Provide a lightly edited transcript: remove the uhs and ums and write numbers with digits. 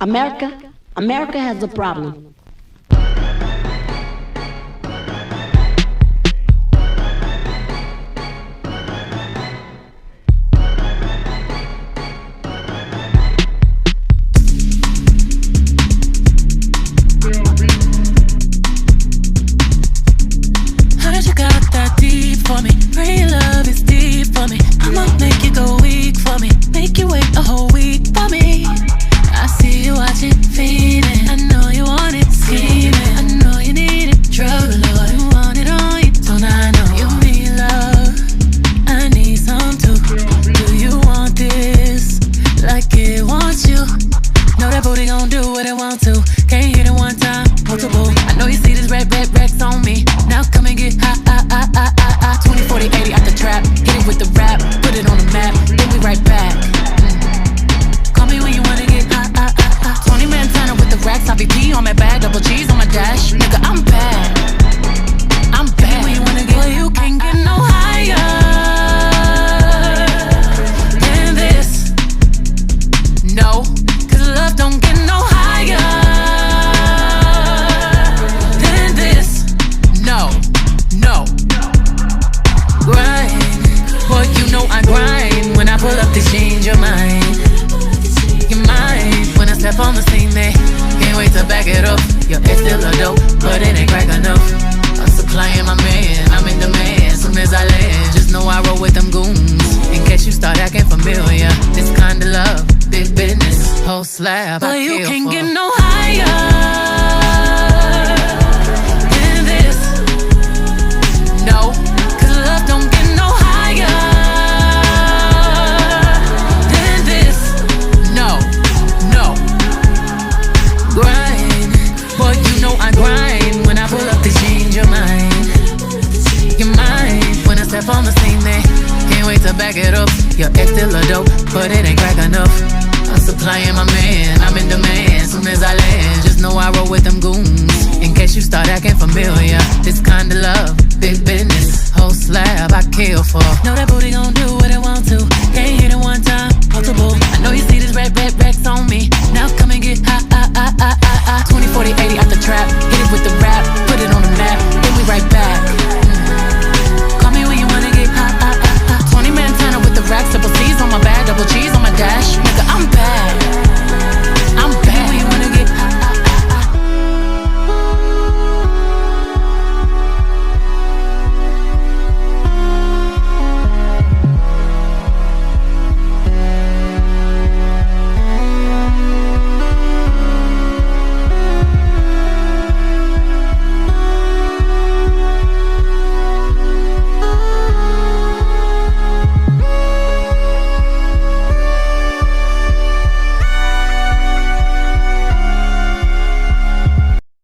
America has a problem. For me, real love is deep for me. I'ma make you go weak for me, make you wait a whole week for me. I see you watching, feeling. I know you want it, scheming. I know you need it, drug lord. You want it on you, don't I know you need love? I need some too. Do you want this like it wants you? Know that booty gon' do what it want to. Can't hit it one time, multiple. I know you see this red racks on me. Now come and get high. 20, 40, 80 out the trap. Hit it with the rap, put it on the map. Then we right back. Call me when you wanna get high. Tony Montana with the racks. IVP on my bag, double G's on my dash. Nigga, I'm bad. I'm bad. When you wanna get, well, you can't get no higher than this. No, 'cause love don't get no higher than this. No. Grind, boy, you know I grind. When I pull up, they change your mind. Your mind, when I step on the scene, they can't wait to back it up. Your ex still a dope, but it ain't crack enough. I'm supplying my man, I'm in demand. Soon as I land, just know I roll with them goons. In case you start acting familiar, this kind of love, big business, whole slab. But you can't get no higher than this. No. Love don't get no higher than this. No. Grind, boy, you know I grind. When I pull up, they change your mind. Your mind, when I step on the scene, they can't wait to back it up. Your ex still a dope, but it ain't crack enough. I'm supplying my man, I'm in demand. Soon as I land, just know I roll with them goons. In case you start acting familiar, this kind of love, big business, whole slab I kill for. Know that booty gon' do what it want to. Can't hit it one time, multiple. I know you see